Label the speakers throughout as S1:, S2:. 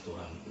S1: Tuhan.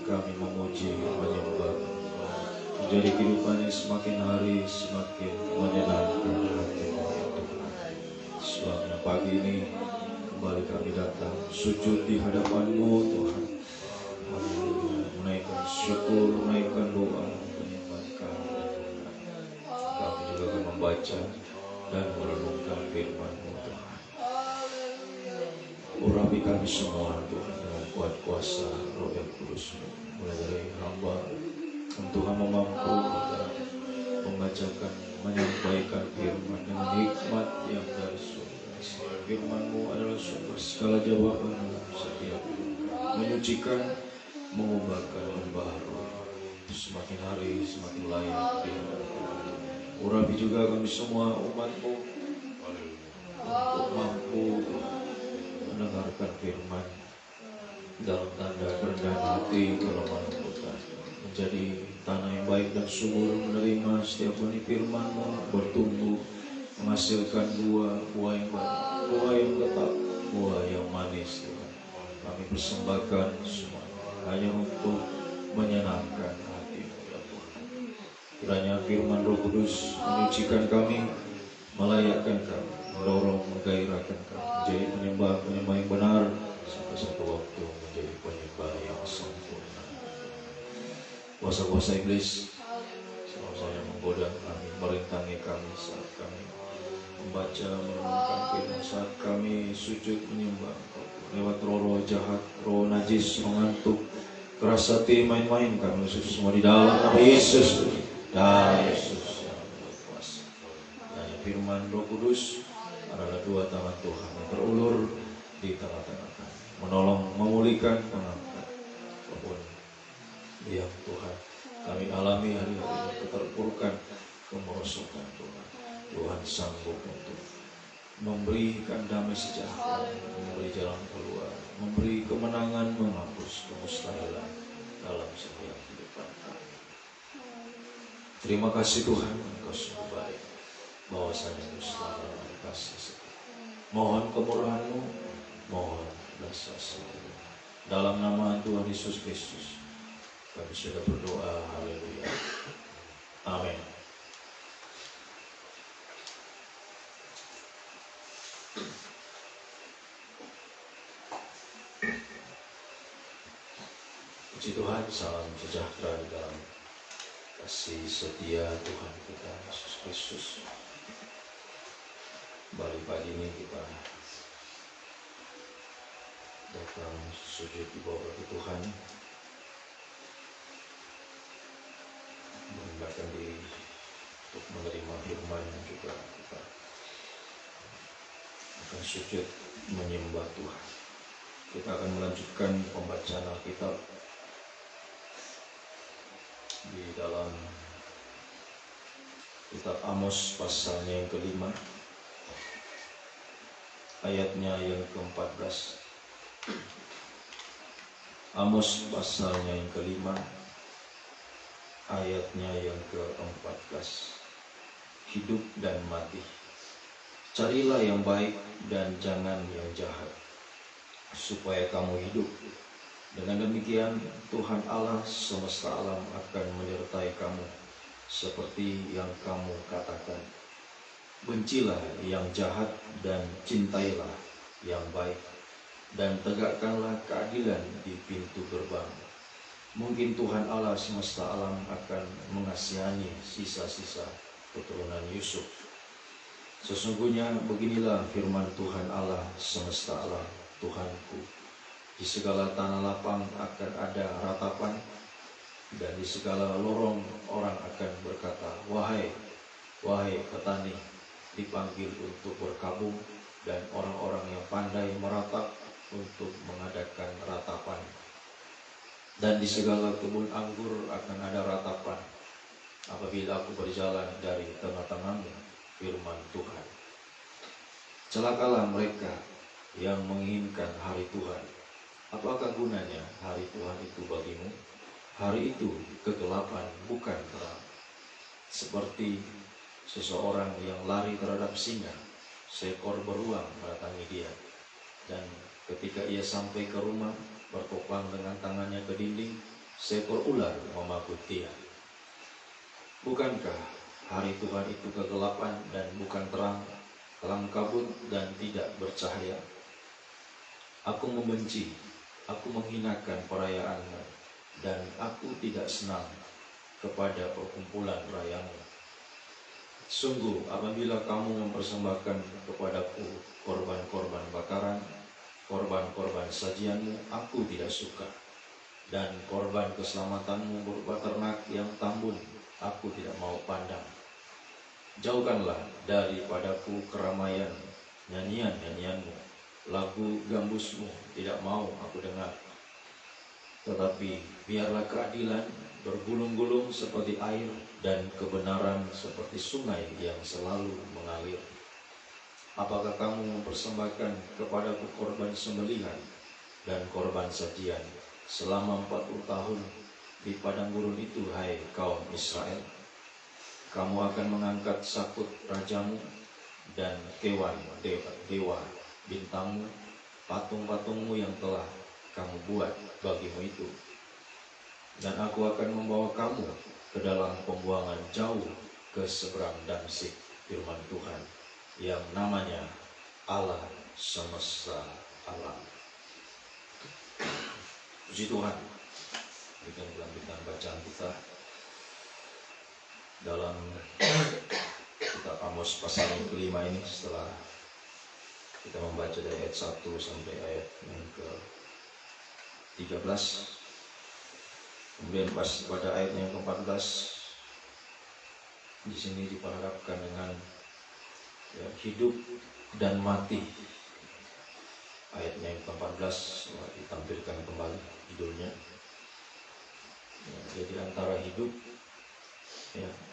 S1: Kami memuji, menyembah, menjadi kehidupannya semakin hari semakin menyenangkan hati Tuhan. Sebabnya pagi ini kembali kami datang sujud di hadapan-Mu Tuhan. Menaikkan syukur, menaikkan doa, menyembah kami Tuhan. Kami juga akan membaca dan merenungkan firman-Mu Tuhan. Urapi kami semua Tuhan dengan kuat kuasa Roh yang Kudus, mulai dari hamba yang Tuhan memampu dalam membacakan, menyampaikan firman dengan hikmat yang dari surga. Firman-Mu adalah sumber segala jawaban setiap menyucikan, mengubahkan, membaharui, semakin hari semakin layak di hadapan-Mu. Urapi juga kami semua umat-Mu untuk mampu mendengarkan firman dalam tanda kerendahan hati, kelemahan Tuhan, menjadi tanah yang baik dan subur, menerima setiap benih firman-Mu, bertumbuh, menghasilkan buah yang baik, buah yang tetap, buah yang manis Tuhan. Kami persembahkan semuanya hanya untuk menyenangkan hati-Mu ya Tuhan. Kiranya firman Roh Kudus menyucikan kami, melayakkan kami, mendorong, menggairahkan kami menjadi penyembah yang benar, sampai satu waktu menjadi penyembah yang sempurna. Kuasa-kuasa iblis selalu saja menggoda kami, merintangi kami saat kami membaca, merenungkan firman, saat kami sujud menyembah lewat roh-roh jahat, roh najis, mengantuk, keras hati, main-main. Kami semua di dalam nama Yesus, dan Yesus yang berkuasa. Hanya firman Roh Kudus adalah dua tangan Tuhan yang terulur di tengah-tengah kami, menolong, memulihkan, mengangkat apapun yang Tuhan kami alami hari-hari ini, keterpurukan, kemerosotan Tuhan. Tuhan sanggup untuk memberikan damai sejahtera, memberi jalan keluar, memberi kemenangan, menghapus kemustahilan dalam setiap kehidupan kami. Terima kasih Tuhan, Engkau sungguh baik, bahwasanya Engkau selalu kasih setia. Mohon kemurahan-Mu, mohon belas kasihan-Mu. Dalam nama Tuhan Yesus Kristus kami sudah berdoa, haleluya, amin. Puji Tuhan, salam sejahtera di dalam kasih setia Tuhan kita Yesus Kristus. Kembali pagi ini kita datang sujud di bawah kaki Tuhan, merendahkan diri untuk menerima firman, dan juga kita akan sujud menyembah Tuhan. Kita akan melanjutkan pembacaan Alkitab di dalam kitab Amos pasalnya yang kelima, ayatnya yang ke-14. Amos pasalnya yang kelima, ayatnya yang ke-14. Hidup dan mati, carilah yang baik dan jangan yang jahat, supaya kamu hidup. Dengan demikian Tuhan Allah semesta alam akan menyertai kamu, seperti yang kamu katakan. Bencilah yang jahat dan cintailah yang baik, dan tegakkanlah keadilan di pintu gerbang. Mungkin Tuhan Allah semesta alam akan mengasihani sisa-sisa keturunan Yusuf. Sesungguhnya beginilah firman Tuhan Allah semesta alam, Tuhanku. Di segala tanah lapang akan ada ratapan, dan di segala lorong orang akan berkata, wahai petani, dipanggil untuk berkabung, dan orang-orang yang pandai meratap untuk mengadakan ratapan. Dan di segala kebun anggur akan ada ratapan, apabila aku berjalan dari tengah-tengahmu, firman Tuhan. Celakalah mereka yang menginginkan hari Tuhan. Apakah gunanya hari Tuhan itu bagimu? Hari itu kegelapan, bukan terang. Seperti seseorang yang lari terhadap singa, seekor beruang mendatangi dia. Dan ketika ia sampai ke rumah, bertopang dengan tangannya ke dinding, seekor ular memakut dia. Bukankah hari Tuhan itu kegelapan dan bukan terang, kelam kabut dan tidak bercahaya? Aku membenci, aku menghinakan perayaanmu, dan aku tidak senang kepada perkumpulan rayamu. Sungguh, apabila kamu mempersembahkan kepadaku korban-korban bakaran, korban-korban sajianmu, aku tidak suka. Dan korban keselamatanmu berupa ternak yang tambun, aku tidak mau pandang. Jauhkanlah daripadaku keramaian nyanyian-nyanyianmu, lagu gambusmu tidak mau aku dengar. Tetapi biarlah keadilan bergulung-gulung seperti air dan kebenaran seperti sungai yang selalu mengalir. Apakah kamu mempersembahkan kepadaku korban sembelihan dan korban sajian selama 40 tahun di padang gurun itu, hai kaum Israel? Kamu akan mengangkat sakut rajamu dan kewan dewa bintangmu, patung-patungmu yang telah kamu buat bagimu itu. Dan aku akan membawa kamu ke dalam pembuangan jauh ke seberang Damsyik, firman Tuhan, yang namanya Allah semesta alam. Puji Tuhan. Demikian kelanjutan bacaan kita dalam kitab Amos pasal yang kelima ini, setelah kita membaca dari ayat 1 sampai ayat yang ke-13. Kemudian pada ayat yang ke-14 di sini diperhadapkan dengan hidup dan mati. Ayatnya yang ke-14 ditampilkan kembali judulnya. Jadi antara hidup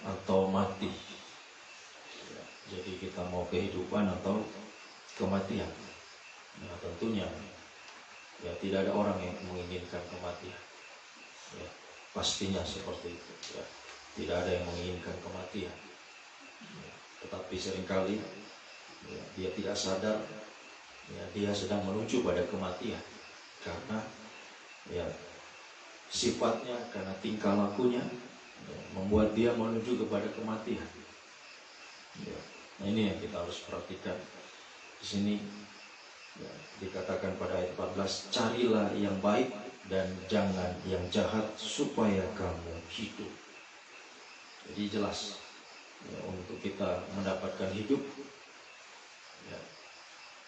S1: atau mati. Jadi kita mau kehidupan atau kematian. Nah, tentunya tidak ada orang yang menginginkan kematian. Pastinya seperti itu. Tidak ada yang menginginkan kematian. Tetapi seringkali dia tidak sadar dia sedang menuju pada kematian karena sifatnya, karena tingkah lakunya membuat dia menuju kepada kematian. Nah, ini yang kita harus perhatikan. Di sini dikatakan pada ayat 14, carilah yang baik dan jangan yang jahat supaya kamu hidup. Jadi jelas untuk kita mendapatkan hidup,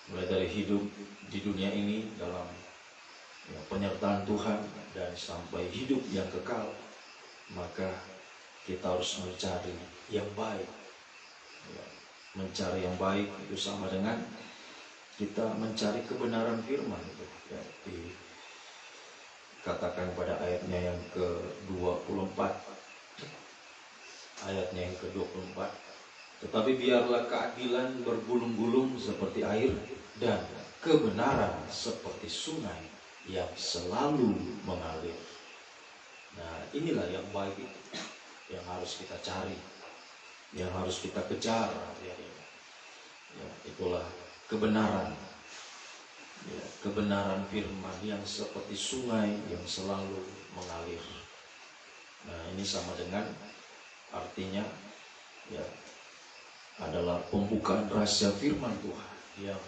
S1: mulai dari hidup di dunia ini dalam penyertaan Tuhan dan sampai hidup yang kekal, maka kita harus mencari yang baik. Mencari yang baik itu sama dengan kita mencari kebenaran firman. Dikatakan pada ayatnya yang ke-24, ayatnya yang ke-24, tetapi biarlah keadilan bergulung-gulung seperti air dan kebenaran seperti sungai yang selalu mengalir. Nah, inilah yang baik itu, yang harus kita cari, yang harus kita kejar. Itulah kebenaran, kebenaran firman yang seperti sungai yang selalu mengalir. Nah, ini sama dengan artinya adalah pembukaan rahasia firman Tuhan yang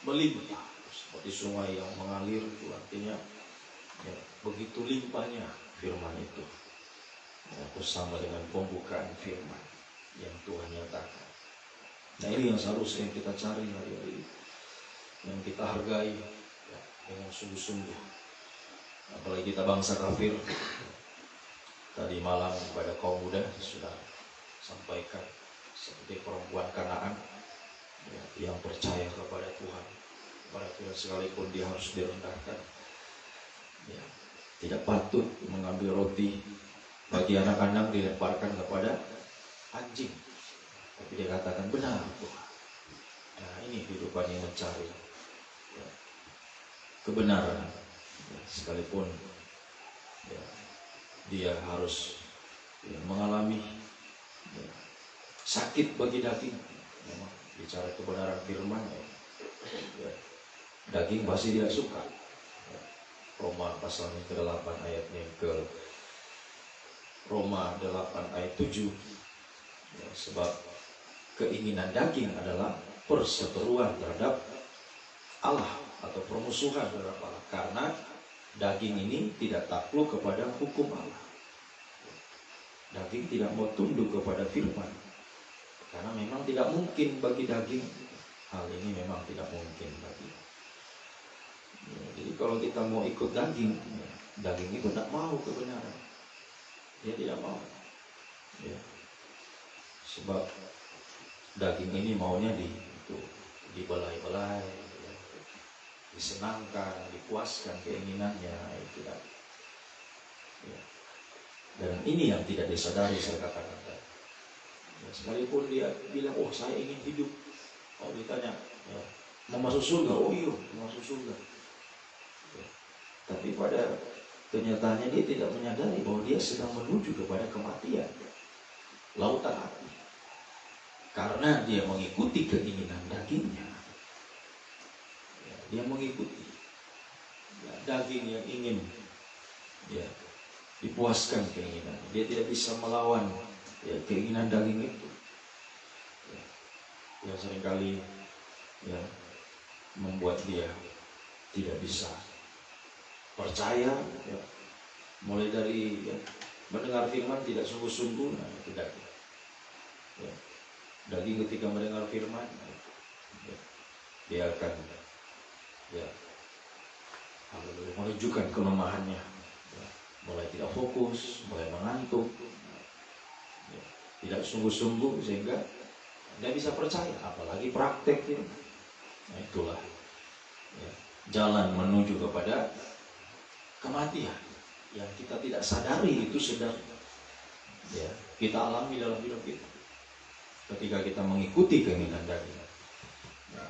S1: melimpah seperti sungai yang mengalir. Itu artinya begitu limpahnya firman itu, bersama dengan pembukaan firman yang Tuhan nyatakan. Nah, ini yang seharusnya kita cari hari-hari, yang kita hargai dengan sungguh-sungguh. Apalagi kita bangsa kafir. Tadi malam kepada kaum muda sudah sampaikan, seperti perempuan Kanaan yang percaya kepada Tuhan, kepada Tuhan sekalipun dia harus direndahkan. Tidak patut mengambil roti bagi anak-anak, dilemparkan kepada anjing. Tapi dia katakan benar Tuhan. Nah, ini kehidupan yang mencari kebenaran, sekalipun dia harus mengalami sakit bagi daging. Memang bicara kebenaran firman, daging pasti tidak suka. Roma pasal ke-8 ayatnya ke Roma 8 ayat 7. Ya, sebab keinginan daging adalah perseteruan terhadap Allah atau permusuhan terhadap Allah, karena daging ini tidak takluk kepada hukum Allah. Daging tidak mau tunduk kepada firman, karena memang tidak mungkin bagi daging hal ini, memang tidak mungkin bagi. Ya, jadi kalau kita mau ikut daging, ya, daging itu tidak mau kebenaran, dia tidak mau. Ya. Sebab daging ini maunya dibelai-belai, ya, disenangkan, dipuaskan keinginannya, itu tidak. Ya. Dan ini yang tidak disadari, saya katakan tadi. Ya, sekalipun dia bilang, oh saya ingin hidup. Oh ditanya, ya, mau masuk surga? Oh iya, mau masuk surga. Ya. Tapi pada kenyataannya dia tidak menyadari bahwa dia sedang menuju kepada kematian, lautan api. Karena dia mengikuti keinginan dagingnya. Ya, dia mengikuti ya, daging yang ingin, ya, dipuaskan keinginan. Dia tidak bisa melawan, ya, keinginan daging itu. Ya, yang seringkali, ya, membuat dia tidak bisa percaya, ya, mulai dari, ya, mendengar firman tidak sungguh-sungguh, nah, tidak. Ya, daging ketika mendengar firman, ya, dia akan, ya, menunjukkan kelemahannya. Mulai tidak fokus, mulai mengantuk, ya, tidak sungguh-sungguh, sehingga tidak bisa percaya, apalagi praktek. Ya. Nah, itulah, ya, jalan menuju kepada kematian yang kita tidak sadari itu sedang, ya, kita alami dalam hidup kita. Ketika kita mengikuti keinginan daging, ya,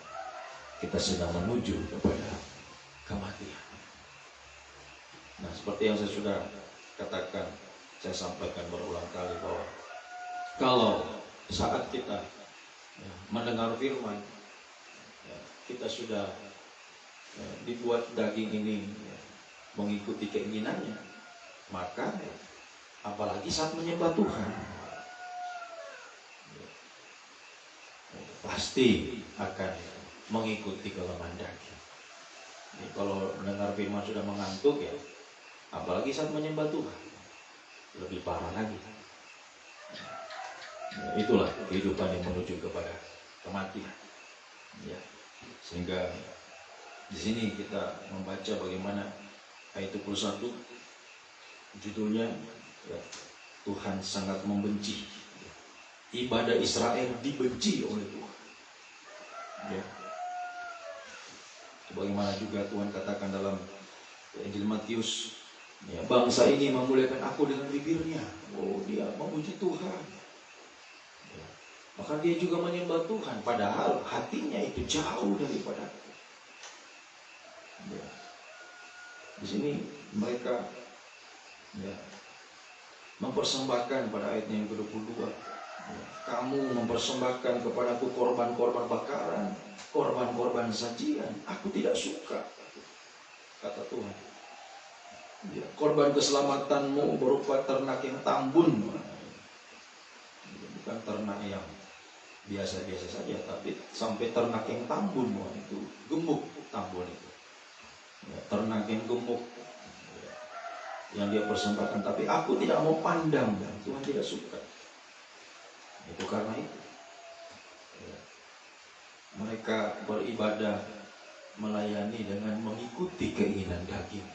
S1: kita sedang menuju kepada kematian. Nah, seperti yang saya sudah katakan, saya sampaikan berulang kali bahwa kalau saat kita, ya, mendengar firman, ya, kita sudah, ya, dibuat daging ini, ya, mengikuti keinginannya, maka, ya, apalagi saat menyembah Tuhan, ya, pasti akan mengikuti kelemahan daging. Jadi kalau mendengar firman sudah mengantuk, ya, apalagi saat menyembah Tuhan, lebih parah lagi. Ya, itulah kehidupan yang menuju kepada kematian. Ya, sehingga di sini kita membaca bagaimana ayat 21, judulnya, ya, Tuhan sangat membenci. Ibadah Israel dibenci oleh Tuhan. Ya. Bagaimana juga Tuhan katakan dalam Injil Matius, ya, bangsa ini memuliakan aku dengan bibirnya. Oh, dia memuji Tuhan. Ya. Maka dia juga menyembah Tuhan, padahal hatinya itu jauh daripada. Ya. Di sini mereka, ya, mempersembahkan pada ayatnya yang ke-22. Ya, kamu mempersembahkan kepadaku korban-korban bakaran, korban-korban sajian, aku tidak suka, kata Tuhan. Ya, korban keselamatanmu berupa ternak yang tambun, bukan ternak yang biasa-biasa saja, tapi sampai ternak yang tambun, itu gemuk tambun itu, ya, ternak yang gemuk, ya, yang dia persembahkan, tapi aku tidak mau pandang, dan Tuhan tidak suka. Itu karena itu, ya, mereka beribadah, melayani dengan mengikuti keinginan daging.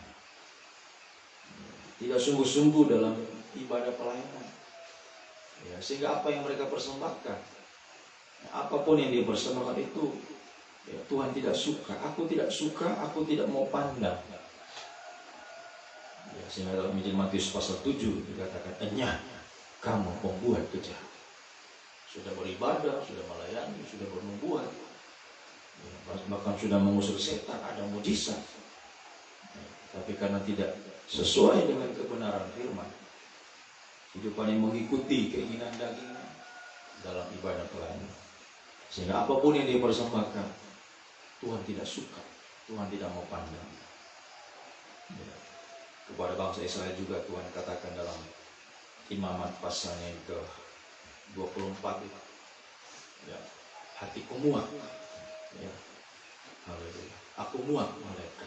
S1: Tidak sungguh-sungguh dalam ibadah pelayanan, ya, sehingga apa yang mereka persembahkan, ya, apapun yang dia persembahkan itu, ya, Tuhan tidak suka. Aku tidak suka, aku tidak mau pandang, ya, sehingga dalam Injil Matius pasal 7 dikatakan, enyah kamu pembuat kejahat. Sudah beribadah, sudah melayani, sudah bernubuat, ya, bahkan sudah mengusir setan, ada mujizat, ya, tapi karena tidak sesuai dengan kebenaran firman, hidupan yang mengikuti keinginan daging dalam ibadah pelayanan, sehingga apapun yang dia persembahkan, Tuhan tidak suka, Tuhan tidak mau pandang. Ya. Kepada bangsa Israel juga Tuhan katakan dalam Imamat pasalnya yang ke-24 ya, hatiku muak ya, haleluya, aku muak mereka.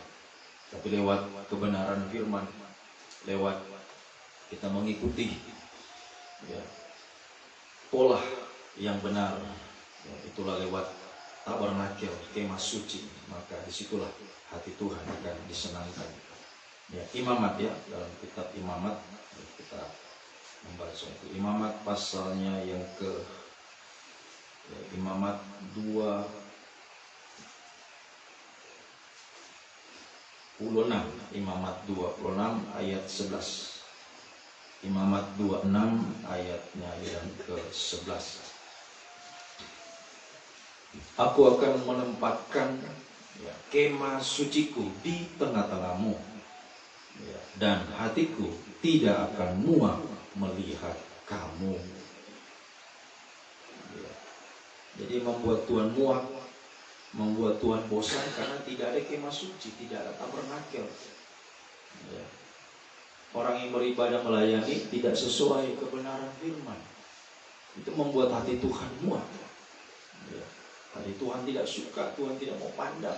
S1: Tapi lewat kebenaran firman, lewat kita mengikuti ya, pola yang benar ya, itulah lewat tabernakel, kemah suci, maka disitulah hati Tuhan akan disenangkan ya. Imamat ya, dalam kitab Imamat kita membaca itu Imamat pasalnya yang ke ya, Imamat 26 Imamat 26 ayat 11. Imamat 26 ayatnya yang ke-11. Aku akan menempatkan ya, kemah suciku di tengah-tengahmu ya, dan hatiku tidak akan muak melihat kamu ya. Jadi membuat Tuhan muak, membuat Tuhan bosan karena tidak ada kemah suci, tidak ada tabernakel ya. Orang yang beribadah melayani tidak sesuai kebenaran firman, itu membuat hati Tuhan muak ya. Hati Tuhan tidak suka, Tuhan tidak mau pandang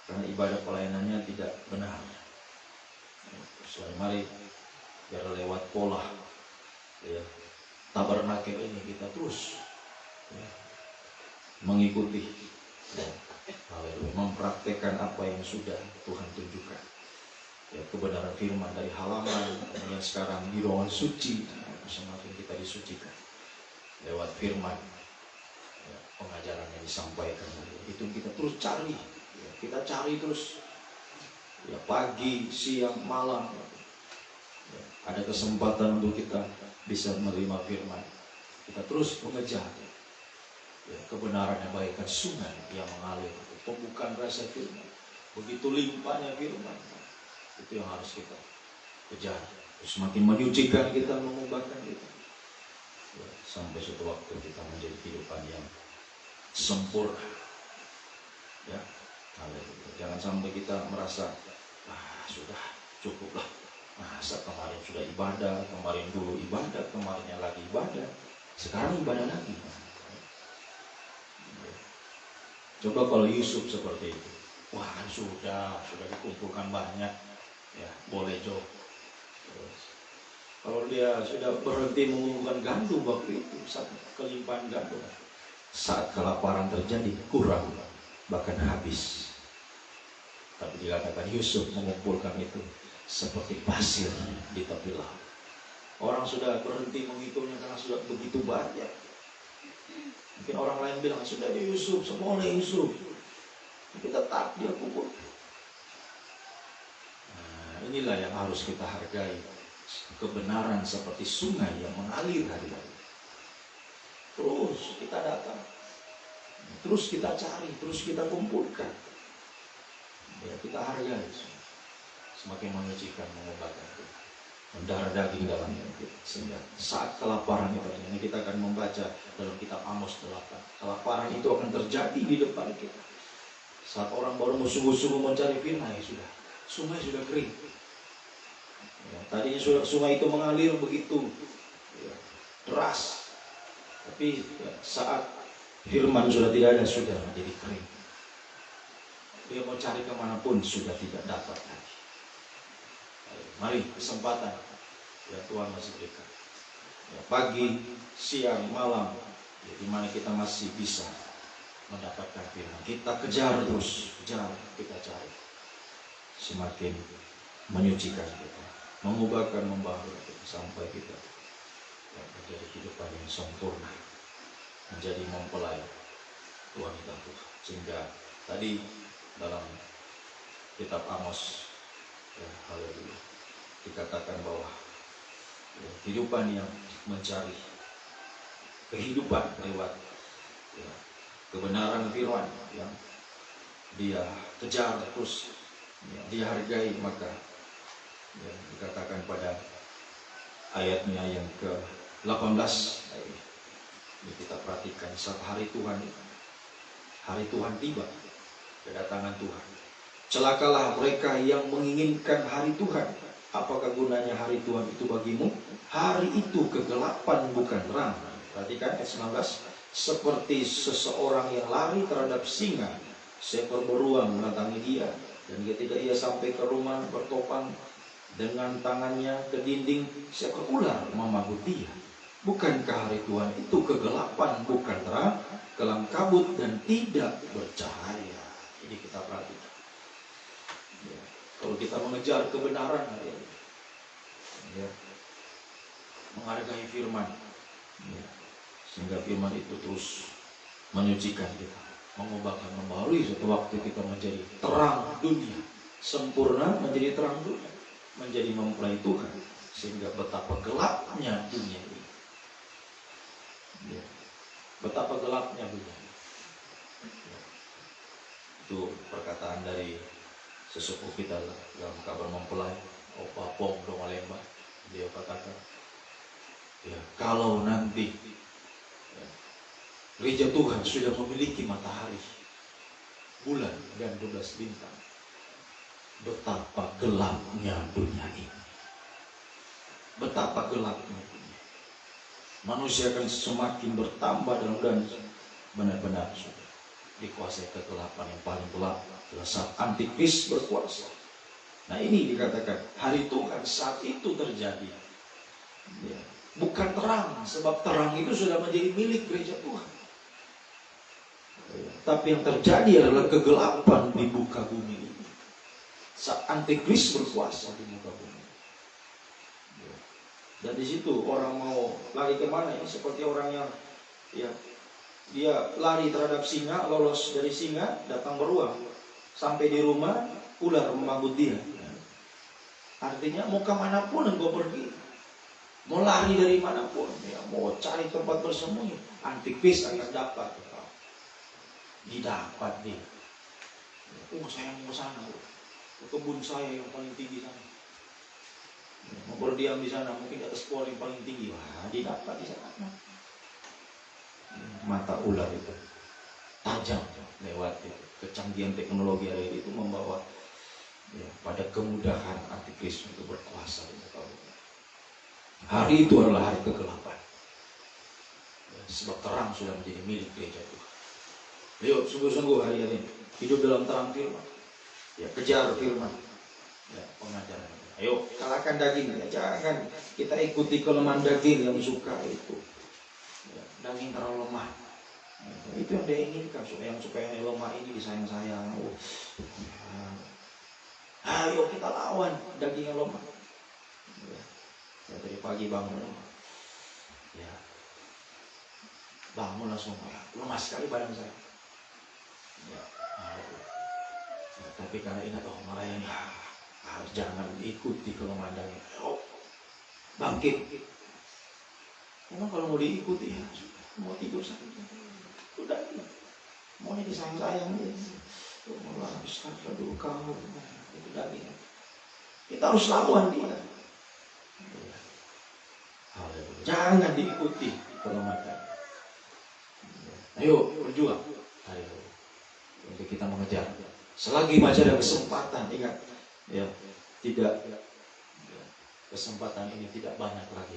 S1: karena ibadah pelayanannya tidak benar. Selain mari biar lewat pola ya, tabernakel ini kita terus ya, mengikuti ya, mempraktekkan apa yang sudah Tuhan tunjukkan ya, kebenaran firman dari halaman yang sekarang di ruangan suci ya, semakin kita disucikan lewat firman ya, pengajaran yang disampaikan itu kita terus cari ya, kita cari terus ya, pagi, siang, malam ya, ada kesempatan untuk kita bisa menerima firman, kita terus mengejar ya, kebenaran yang baikkan sungai yang mengalir, pembukaan rasa firman, begitu limpahnya firman, itu yang harus kita kejar. Semakin menyucikan kita, mengubahkan kita ya, sampai suatu waktu kita menjadi kehidupan yang sempurna ya. Jangan sampai kita merasa sudah cukuplah, masa kemarin sudah ibadah, kemarin dulu ibadah, kemarinnya lagi ibadah, sekarang ibadah lagi. Coba kalau Yusuf seperti itu, wah kan sudah dikumpulkan banyak ya, boleh jauh. Kalau dia sudah berhenti mengumpulkan gandum waktu itu, saat kelimpahan gandum, saat kelaparan terjadi kurang, bahkan habis. Tapi dikatakan Yusuf mengumpulkan itu seperti pasir di tepi laut. Orang sudah berhenti menghitungnya karena sudah begitu banyak. Mungkin orang lain bilang sudah di Yusuf, semua oleh Yusuf, tapi tetap dia kumpul. Nah, inilah yang harus kita hargai, kebenaran seperti sungai yang mengalir hari-hari. Terus kita datang, terus kita cari, terus kita kumpulkan ya, kita hargai, semakin menyucikan, mengubahkan mendarah daging dalamnya sehingga saat kelaparan itu, ini kita akan membaca dalam kitab Amos 8, kelaparan itu akan terjadi di depan kita saat orang baru sungguh-sungguh mencari firman ya, sudah sungai sudah kering ya, tadinya sudah sungai itu mengalir begitu ya, deras, tapi ya, saat firman sudah tidak ada, sudah menjadi kering. Dia mau cari kemanapun sudah tidak dapat lagi. Mari kesempatan ya Tuhan masih berikan ya, pagi, siang, malam ya, dimana kita masih bisa mendapatkan firman, kita kejar terus, kita cari, semakin menyucikan kita, mengubahkan, membaharui kita, sampai kita ya, menjadi kehidupan yang sempurna, menjadi mempelai Tuhan kita. Sehingga tadi dalam kitab Amos ya, haleluya, dikatakan bahwa ya, kehidupan yang mencari kehidupan lewat ya, kebenaran firman yang dia kejar terus ya, dihargai, maka ya, dikatakan pada ayatnya yang ke-18 ini kita perhatikan, saat hari Tuhan tiba, kedatangan Tuhan, celakalah mereka yang menginginkan hari Tuhan. Apakah gunanya hari Tuhan itu bagimu? Hari itu kegelapan bukan terang. Perhatikan ayat 19. Seperti seseorang yang lari terhadap singa, seekor beruang mendatangi dia. Dan ketika ia sampai ke rumah, bertopang dengan tangannya ke dinding, seekor ular memagut dia. Bukankah hari Tuhan itu kegelapan bukan terang, kelam kabut dan tidak bercahaya? Ini kita perhatikan. Ya. Kalau kita mengejar kebenaran hari ini, ya, menghargai firman, ya, sehingga firman itu terus menyucikan kita, mengubahkan, membarui suatu waktu kita menjadi terang dunia, sempurna menjadi terang dunia, menjadi mempelai Tuhan, sehingga betapa gelapnya dunia ini. Ya. Betapa gelapnya dunia ini. Ya. Itu perkataan dari sesepuh kita dalam kabar mempelai, Opa Pong Dongalemba. Dia katakan, ya, kalau nanti ya, gereja Tuhan sudah memiliki matahari, bulan dan 12 bintang, betapa gelapnya dunia ini. Betapa gelapnya dunia. Manusia akan semakin bertambah dan benar-benar dikuasai kegelapan yang paling gelap adalah saat antikris berkuasa. Nah, ini dikatakan hari Tuhan saat itu terjadi. Ya. Bukan terang, sebab terang itu sudah menjadi milik gereja Tuhan. Ya. Tapi yang terjadi adalah kegelapan di muka bumi ini. Saat antikris berkuasa di muka bumi. Ya. Dan di situ orang mau lari kemana ya? Seperti orang yang ya, dia lari terhadap singa, lolos dari singa, datang beruang. Sampai di rumah, ular memagut dia. Artinya mau kemanapun engkau pergi, mau lari dari manapun, ya, mau cari tempat bersembunyi, antikris akan dapat. Didapat dia. Saya mau ke sana, kebun saya yang paling tinggi sana. Mau berdiam di sana, mungkin di atas pohon yang paling tinggi. Wah, didapat di sana. Mata ular itu tajam lewat itu. Kecanggihan teknologi hari itu membawa ya, pada kemudahan antikris untuk berkuasa di muka bumi. Hari itu adalah hari kegelapan. Ya, sebab terang sudah menjadi milik gereja Tuhan. Yuk, sungguh-sungguh hari ini hidup dalam terang firman. Ya, kejar firman. Ya, pengajaran. Ayo, kalahkan daging. Ya, jangan kita ikuti kelemahan daging yang suka itu. Ya, daging terlalu lemah. Ya, itu yang dia inginkan, supaya yang lemah ini disayang-sayang. Ayo kita lawan daging yang lemah. Ya, dari pagi bangun, ya, bangun langsung, ya, lemah sekali badan saya. Ya, ya, tapi karena ingat melayani, jangan ikuti kelemahan daging. Bangkit. Memang kalau mau diikuti, ya, mau tidur saja. Udah, mau disayang-sayang, mau habiskan dulu kamu. Itu daging. Kita harus lawan dia. Jangan diikuti kelemahan. Ayo berjuang. Ayo untuk kita mengejar. Selagi masih ada kesempatan, ingat ya, tidak ya, kesempatan ini tidak banyak lagi.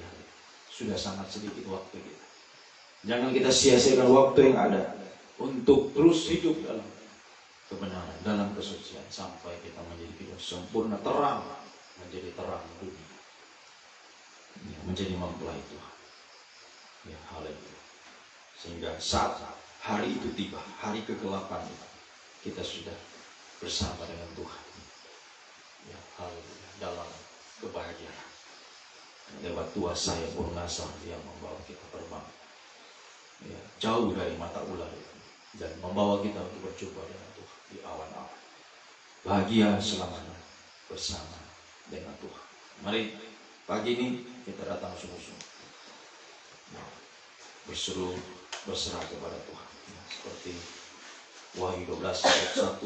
S1: Sudah sangat sedikit waktu kita. Jangan kita sia-siakan waktu yang ada untuk terus hidup dalam kebenaran, dalam kesucian sampai kita menjadi hidup sempurna, terang, menjadi terang dunia, ya, menjadi mempelai Tuhan. Ya, haleluya. Sehingga saat hari itu tiba, hari kegelapan itu, kita sudah bersama dengan Tuhan. Ya, haleluya, dalam kebahagiaan. Lewat kuasa yang purnasa yang membawa kita terbang, ya, jauh dari mata ular itu, dan membawa kita untuk berjumpa dengan Tuhan di awan-awan. Bahagia selamanya bersama dengan Tuhan. Mari pagi ini kita datang sungguh-sungguh, ya, berseru berserah kepada Tuhan, ya, seperti Wahyu 12 ayat 1,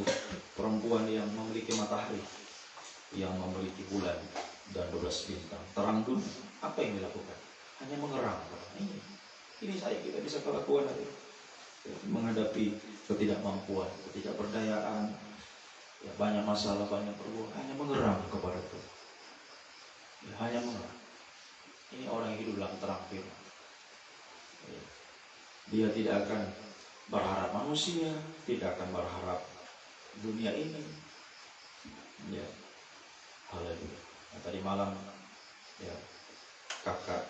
S1: perempuan yang memiliki matahari, yang memiliki bulan dan 12 bintang, terang dunia. Apa yang dilakukan? Hanya mengerang. Ini saya kita bisa lakukan hari menghadapi ketidakmampuan, ketidakberdayaan, ya, banyak masalah, banyak pergumulan, hanya mengerang kepada Tuhan. hanya menolak. Ini orang yang hidup dalam terang firman. Dia tidak akan berharap manusia, tidak akan berharap dunia ini. Ya, haleluya. Nah, tadi malam ya kakak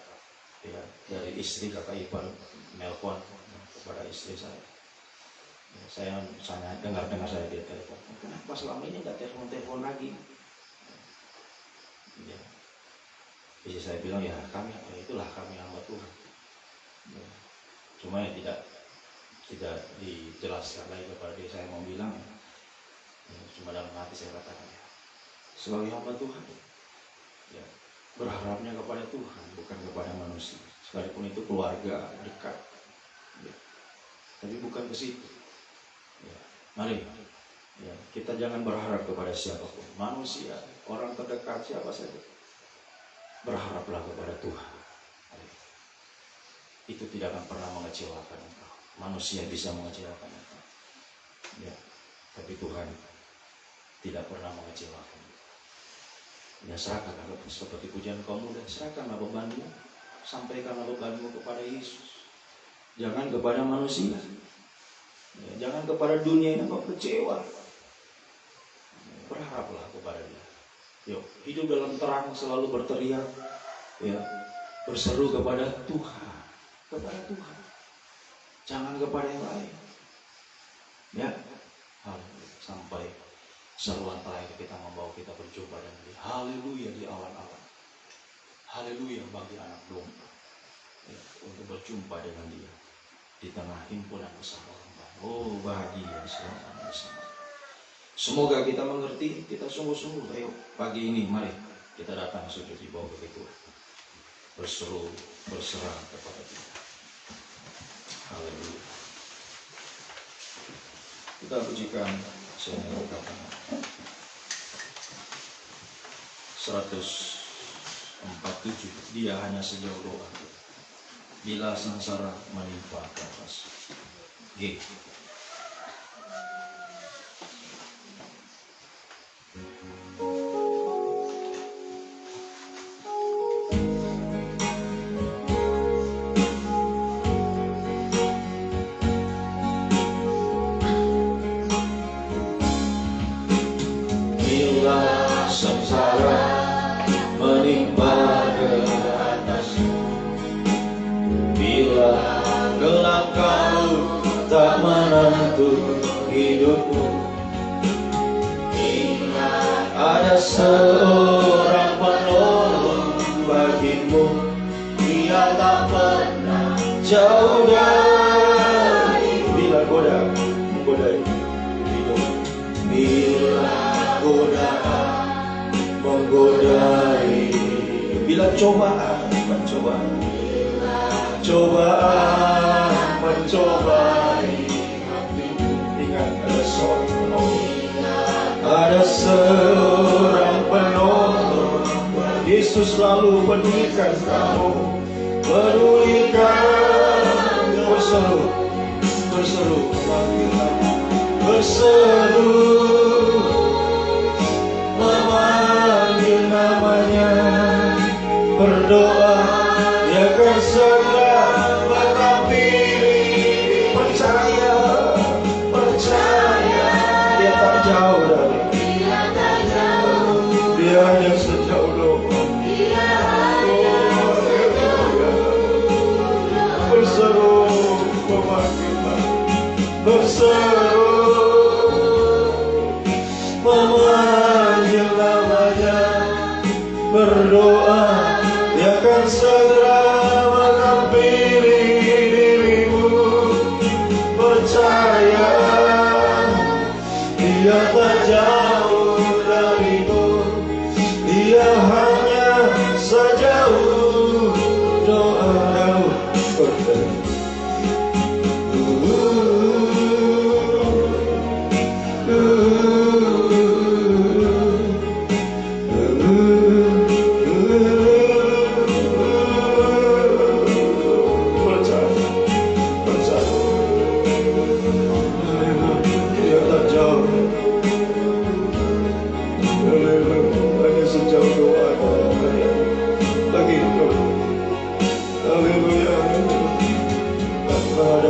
S1: ya dari istri kakak ipar nelpon kepada istri saya. Ya, saya dengar saya dia telepon. Kenapa selama ini nggak telepon lagi? Ya. Bisa saya bilang ya itulah kami hamba Tuhan. Ya. Cuma ya tidak dijelaskan lagi kepada dia. Saya mau bilang ya, cuma dalam hati saya katakan ya, sebagai hamba Tuhan ya berharapnya kepada Tuhan bukan kepada manusia, sekalipun itu keluarga dekat ya. Tapi bukan ke situ ya. Mari ya, kita jangan berharap kepada siapapun, manusia, orang terdekat siapa saja. Berharaplah kepada Tuhan. Itu tidak akan pernah mengecewakan engkau. Manusia bisa mengecewakan engkau ya, tapi Tuhan tidak pernah mengecewakan. Ya serahkanlah, seperti pujian kaum muda, serahkanlah bebanmu, sampaikanlah bebanmu kepada Yesus. Jangan kepada manusia ya, jangan kepada dunia yang engkau kecewa. Berharaplah kepada Dia. Yuk, hidup dalam terang, selalu berteriak ya, berseru kepada Tuhan. Kepada Tuhan, jangan kepada yang lain ya. Sampai seruan terakhir kita membawa kita berjumpa dengan Dia. Haleluya di awan-awan, haleluya bagi anak domba ya, untuk berjumpa dengan Dia di tengah himpunan bersama orang. Oh bahagia selama bersama. Semoga kita mengerti, kita sungguh-sungguh. Ayo pagi ini mari kita datang sujud di bawah kaki Tuhan, berseru, berserah kepada Dia. Haleluya. Kita pujikan Senyum Kata 147. Dia hanya sejauh doa bila sengsara menimpa ke atas. G. Seorang penolong bagimu, Dia tak pernah jauh dari. Bila godaan menggodai hidup, bila godaan menggodai, bila cobaan mencobai, ingat ada seorang penolong. Ada seorang penolong, Yesus selalu pedulikan kamu, berseru, memanggil namanya, berdoa, Dia akan segera menghampiri. Percaya, Dia tak jauh dari, Dia hanya sejauh doa. Berseru, memanggil namanya, berdoa, Dia akan segera menghampiri.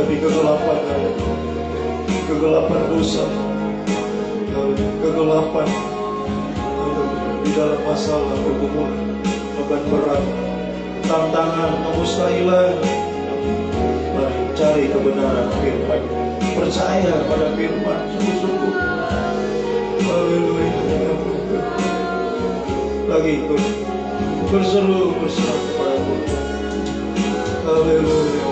S1: menghadapi kegelapan, kegelapan dosa, kegelapan di dalam masalah pergumulan, beban berat, tantangan, kemustahilan. Mari cari kebenaran firman, percaya pada firman sungguh-sungguh. Haleluya. Lagi berseru kepada Tuhan. Haleluya.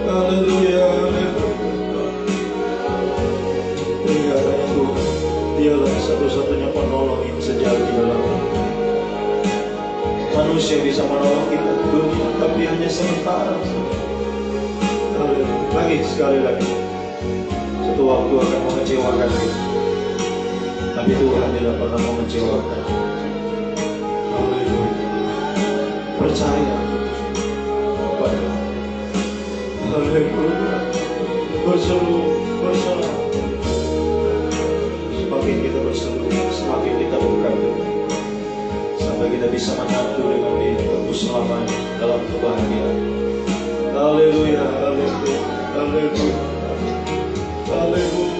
S1: Haleluya. Pelihara Tuhan, dialah satu-satunya penolong yang sejati dalam manusia bisa menolong kita di dunia, tapi hanya sementara. Lagi sekali lagi, satu waktu akan mengecewakan kita, tapi Tuhan tidak pernah mengecewakan. Haleluya. Percaya pada haleluya. Berseru, bersorak. Semakin kita berseru, semakin kita dekat sampai kita bisa menyatu dengan Dia terus selamanya dalam kebahagiaan. Haleluya, haleluya, haleluya, haleluya,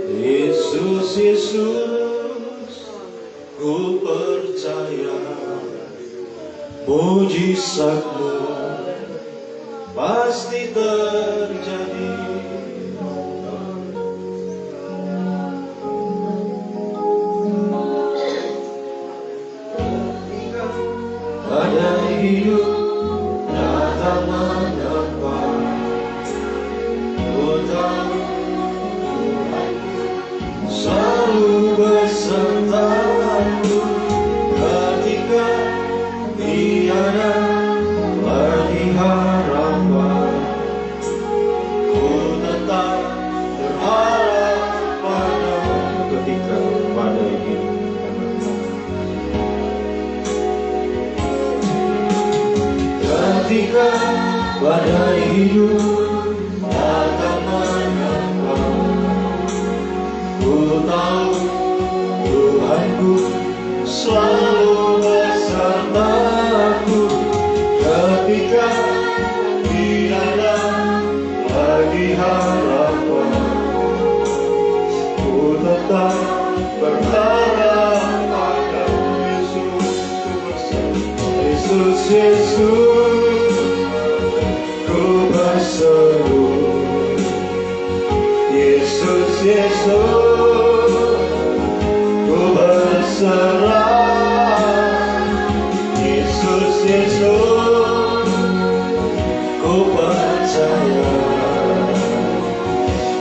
S1: Yesus, Yesus, ku percaya mujizat-Mu pasti terjadi. Badai hidup datang menyapa, ku tahu selalu besertaku ketika tiada lagi harapan. Ku tetap berharap padamu ketika badai hidup. Ketika badai hidup datang menyapa, ku tahu Tuhanku selalu besertaku ketika tiada lagi harapan. Ku tetap berharap pada Yesus, Yesus, Yesus, ku berseru. Yesus, Yesus, ku berserah. Yesus, Yesus, ku percaya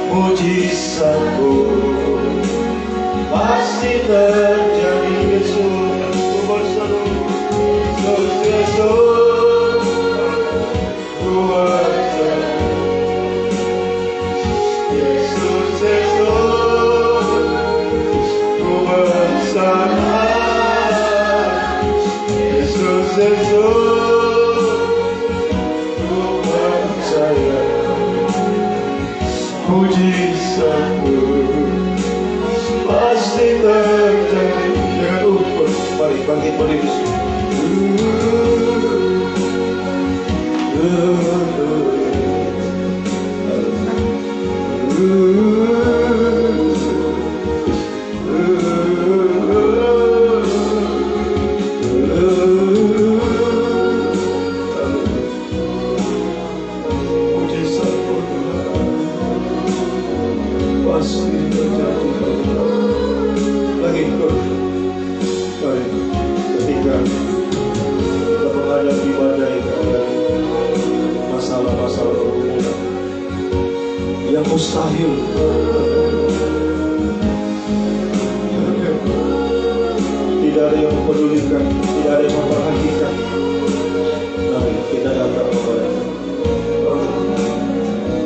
S1: mujizat-Mu pasti terjadi. Yesus, ku berseru. Yesus, Yesus, ku berserah. Yesus, Yesus, ku berserah. Yesus, Yesus, ku percaya mujizat-Mu pasti terjadi. Jangan lupa, mari bangkit berdiri. Yang mustahil, tidak ada yang mempedulikan, tidak ada yang memperhatikan. Mari kita datang kepada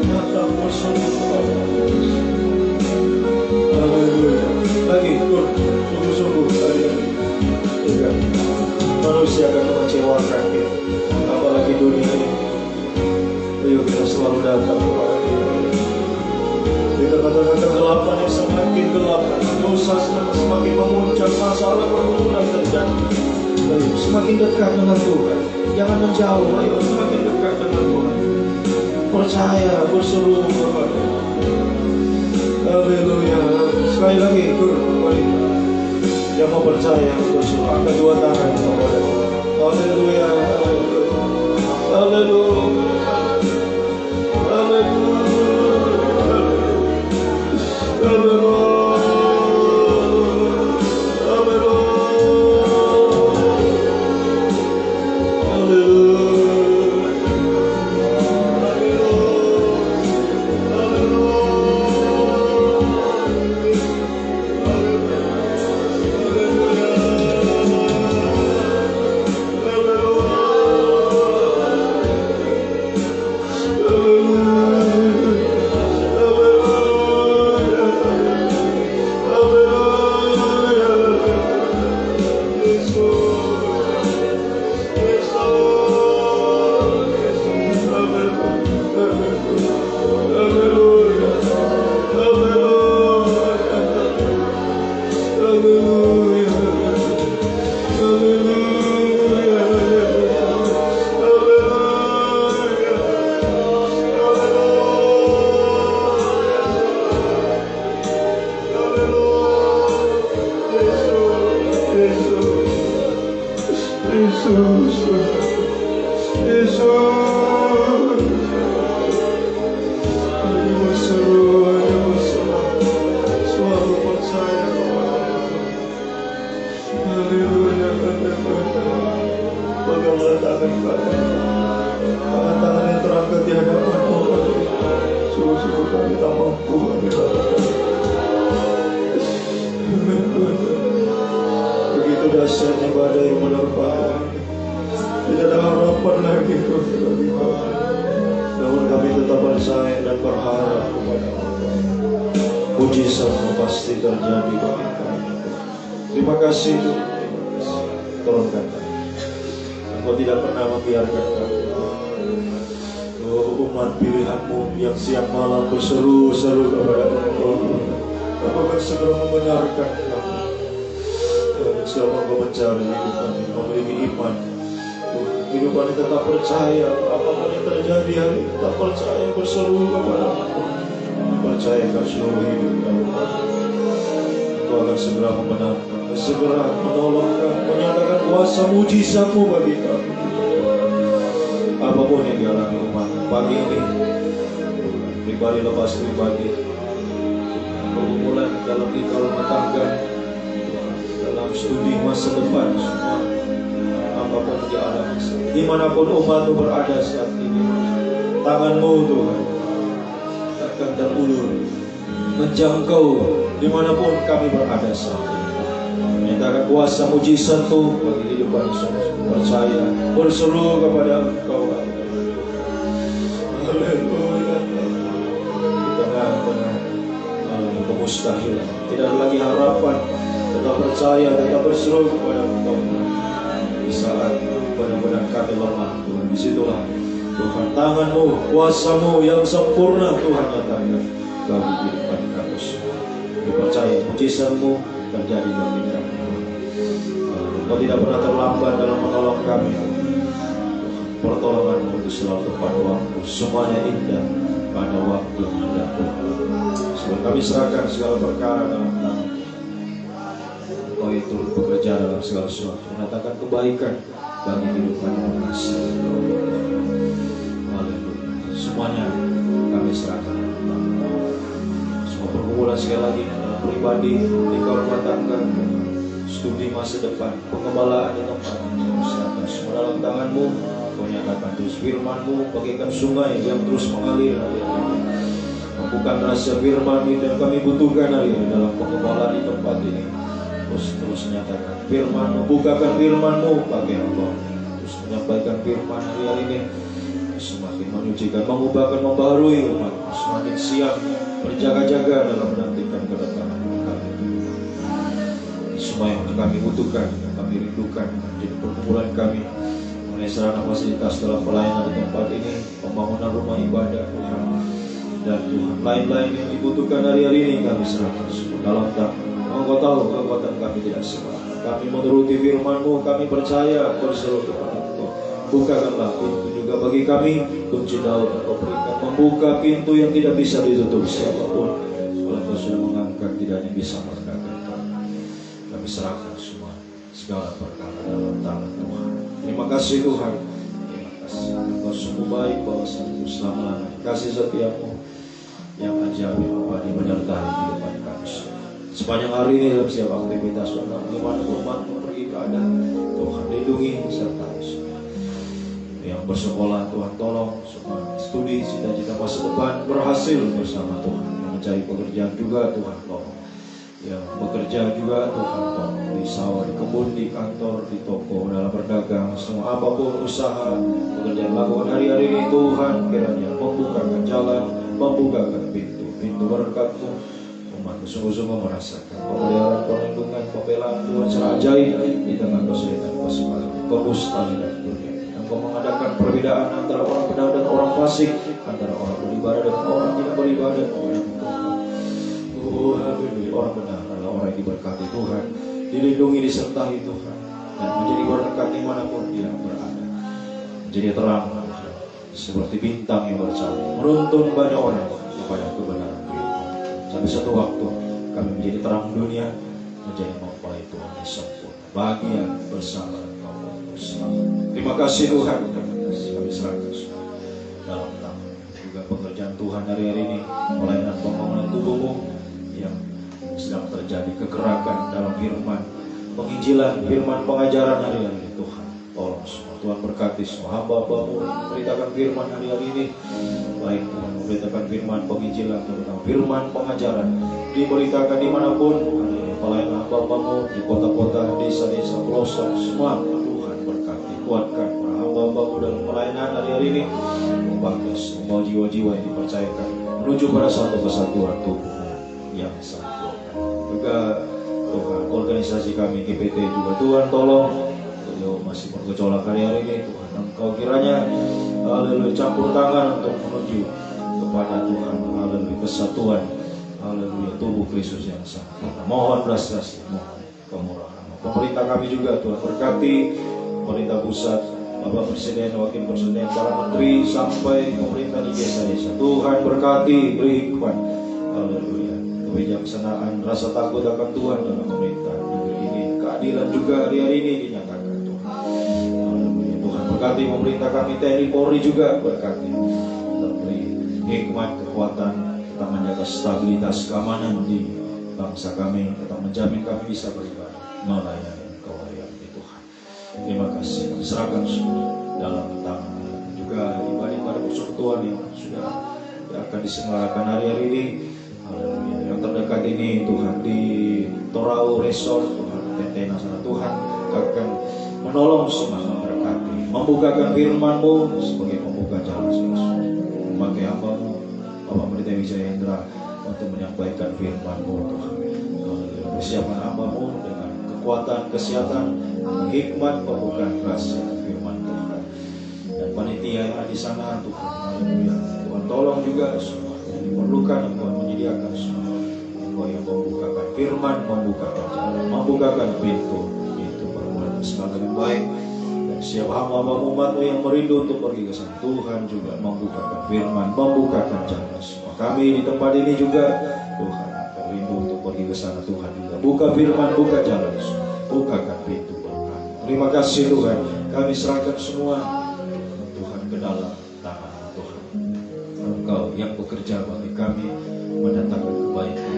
S1: datang bersama kepada. Haleluya. Lagi sungguh-sungguh hari ini ya, manusia akan mengecewakan ya, apalagi dunia ini. Ayo kita selalu datang kepada Dia. Kita katakan kegelapan yang semakin gelap, dosa semakin memuncak, masalah pergumulan terjadi. Ayo semakin dekat dengan Tuhan, jangan menjauh. Ayo semakin dekat dengan Tuhan. Percaya, berseru kepada. Haleluya. Sekali lagi, mari. Yang mau percaya, berseru, angkat dua tangan kepada. Haleluya. Haleluya. kami tak mampu. Begitu dahsyatnya badai yang menerpa, tidak ada harapan lagi bagi kami. Namun kami tetap percaya dan berharap kepada Allah. Mujizat pasti terjadi bagi kami. Terima kasih Tuhan. Tolongkan kami. Engkau tidak pernah membiarkan kami. Oh, umat pilihan-Mu yang siang malam berseru-seru kepada Engkau. Engkau akan segera membenarkan kami. Selama Engkau mencari hidup kami, memiliki iman. Hidup kami tetap percaya apapun yang terjadi hari ini, tetap percaya berseru kepada Engkau. Percayakan seluruh hidup kami. Engkau akan segera membenarkan, segera menolong kami, menyatakan kuasa mujizat-Mu bagi kami. Apapun yang dialami umat pagi ini, pribadi lepas pribadi, pergumulan dalam nikah rumah tangga, dalam studi masa depan, semua apapun yang dialami, dimanapun umat-Mu berada saat ini, tangan-Mu Tuhan akan terulur menjangkau dimanapun kami berada saat ini. Menyatakan kuasa mujizat-Mu bagi hidup kami semua. Percaya, berseru kepada Engkau. Haleluya. Di tengah-tengah kemustahilan, tidak ada lagi harapan. Tetap percaya, tetap berseru kepada Engkau. Di saat benar-benar kami lemah, Tuhan, disitulah Tuhan tangan-Mu, kuasa-Mu yang sempurna Tuhan nyatakan bagi kehidupan kami. Dipercaya mujizat-Mu terjadi bagi kami. Engkau tidak pernah terlambat dalam menolong kami. Pertolongan-Mu itu selalu tepat waktu. Semuanya indah pada waktu yang indah Tuhan. Sebab kami serahkan segala perkara dalam tangan. Engkau itu bekerja dalam segala sesuatu, mendatangkan kebaikan bagi kehidupan yang berhasil. Haleluya. Semuanya kami serahkan dalam tangan. Semua pergumulan sekali lagi dalam pribadi, di rumah tangga, studi masa depan, pengembalaan di tempat ini, serahkan semua dalam tangan-Mu. Kau nyatakan terus firman-Mu bagaikan sungai yang terus mengalir hari ini. Membuka rahasia firman-Mu dan kami butuhkan hari ini dalam pengembalaan di tempat ini. Terus nyatakan firman-Mu, bukakan firman-Mu bagi Allah. Terus menyampaikan firman hari ini semakin menyucikan, mengubahkan, membaharui umat. Semakin siap berjaga-jaga dalam menantikan kedatangan kami. Semua yang kami butuhkan, yang kami rindukan menjadi perkumpulan kami, mengenai sarana fasilitas dalam pelayanan di tempat ini, pembangunan rumah ibadah Tuhan, dan Tuhan lain-lain yang dibutuhkan hari-hari ini kami serahkan semua dalam tangan. Engkau tahu kekuatan kami tidak semua. Kami menuruti firman-Mu, kami percaya berseru kepada Engkau. Bukakanlah pintu juga bagi kami, kunci Daud Engkau berikan, membuka pintu yang tidak bisa ditutup siapapun. Kalau Engkau sudah mengangkat, tidak ada yang bisa merendahkan kami. Kami serahkan semua segala perkara dalam tangan Tuhan. Terima kasih Tuhan. Terima kasih. Engkau sungguh baik bahwasannya selama-lamanya. Kasih setiap-Mu yang ajaib abadi menyertai kehidupan kami. Sepanjang hari ini dalam setiap aktivitas dimana umat-Mu beribadah, Tuhan lindungi sertai semua. Yang bersekolah Tuhan tolong, semua studi cita-cita masa depan berhasil bersama Tuhan. Yang mencari pekerjaan juga Tuhan tolong. Yang bekerja juga Tuhan tolong, di sawah, di kebun, di kantor, di toko, dalam berdagang, semua apapun usaha pekerjaan lakukan hari-hari ini Tuhan kiranya membukakan jalan, membukakan pintu berkat-Mu. Umat sungguh-sungguh merasakan pemeliharaan, perlindungan, pembelaan Tuhan secara ajaib di tengah kesulitan, kesukaran, kemustahilan dunia. Engkau mengadakan perbedaan antara orang benar dan orang fasik, antara orang beribadah dan orang tidak beribadah. Orang benar adalah orang yang diberkati Tuhan, dilindungi, disertai Tuhan, dan menjadi berkat dimanapun dia berada. Menjadi terang seperti bintang yang bercahaya, menuntun banyak orang kepada kebenaran. Sampai satu waktu kami menjadi terang dunia, menjadi mempelai Tuhan yang sempurna, bahagia bersama Engkau bersama. Terima kasih Tuhan, kami serahkan semua dalam tangan. Juga pekerjaan Tuhan hari-hari ini, pelayanan pembangunan tubuh-Mu yang sedang terjadi, kegerakan dalam firman, penginjilan, firman, pengajaran hari-hari ini Tuhan. Tolong semua Tuhan, berkati semua hamba-Hamba-Mu yang memberitakan firman hari-hari ini, lain Tuhan, memberitakan firman penginjilan, terutama firman pengajaran, diberitakan dimanapun, pelayanan hamba-Mu di kota-kota, desa-desa, pelosok, semua Tuhan berkati, kuatkan para hamba-Mu dalam pelayanan hari ini, membangkit semua jiwa-jiwa yang dipercayakan menuju pada satu kesatuan tubuh yang sempurna. Juga Tuhan, organisasi kami GPT juga Tuhan tolong, beliau masih bergejolak hari ini Tuhan, Engkau kiranya haleluya campur tangan untuk menuju kepada Tuhan, haleluya kesatuan, haleluya tubuh Kristus yang sempurna. Mohon belas kasih, mohon kemurahan. Pemerintah kami juga Tuhan berkati, pemerintah pusat, Bapak Presiden, Wakil Presiden, para menteri, sampai pemerintah di desa-desa. Tuhan berkati, beri hikmat, haleluya, kebijaksanaan, rasa takut akan Tuhan dalam pemerintah negeri ini. Keadilan juga hari-hari ini dinyatakan Tuhan. Haleluya. Tuhan berkati pemerintah kami, TNI Polri juga berkati. Beri hikmat, kekuatan, tetap menjaga stabilitas keamanan di bangsa kami, tetap menjamin kami bisa beribadah, melayani Engkau hari-hari Tuhan. Terima kasih, kami serahkan semua dalam tangan juga ibadah persekutuan yang sudah akan diselenggarakan hari-hari ini. Haleluya. Yang terdekat ini Tuhan di Torau Resort, Tuhan Tentena sana, Tuhan akan menolong semua, memberkati, membukakan firman-Mu sebagai pembuka jalan Yesus. Memakai hamba-Mu Bapak Pendeta Wijahendra untuk menyampaikan firman-Mu Tuhan. Persiapan hamba-Mu dengan kekuatan, kesehatan, hikmat, pembukaan rahasia firman Tuhan. Dan panitia yang ada di sana Tuhan, haleluya. Tuhan tolong juga semua yang diperlukan, Tuhan menyediakan semua. Engkau yang membukakan firman, membukakan jalan, membukakan pintu permulaan segala yang baik. Dan siapa hamba-Mu umat-Mu yang merindu untuk pergi ke sana, Tuhan juga membukakan firman, membukakan jalan semua. Kami di tempat ini juga Tuhan rindu untuk pergi ke sana, Tuhan juga buka firman, buka jalan semua, bukakan pintu berkat. Terima kasih Tuhan, kami serahkan semua Tuhan ke dalam tangan Tuhan. Engkau yang bekerja bagi kami, mendatangkan kebaikan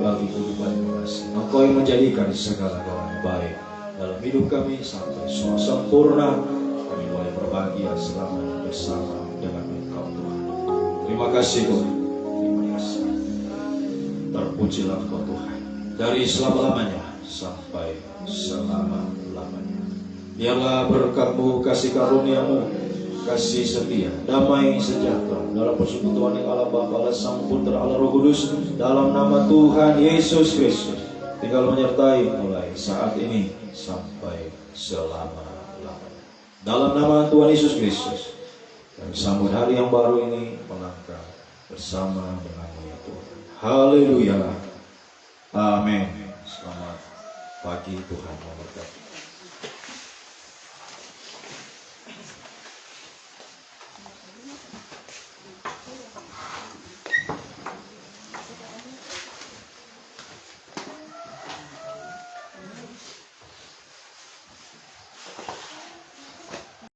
S1: bagi kehidupan yang kasih. Engkau yang menjadikan segala-galanya baik dalam hidup kami sampai semua sempurna. Kami boleh berbahagia selama bersama dengan Engkau Tuhan. Terima kasih Tuhan, terima kasih. Terpujilah Engkau Tuhan dari selama-lamanya sampai selama-lamanya. Biarlah berkat-Mu, kasih karunia-Mu, kasih setia, damai sejahtera dalam persekutuan yang Allah Bapa, Allah Sang Putra, Allah Roh Kudus, dalam nama Tuhan Yesus Kristus tinggal menyertai mulai saat ini sampai selama-lamanya. Dalam nama Tuhan Yesus Kristus, kami sambut hari yang baru ini melangkah bersama dengan-Mu ya Tuhan. Haleluya. Amin. Selamat pagi, Tuhan memberkati.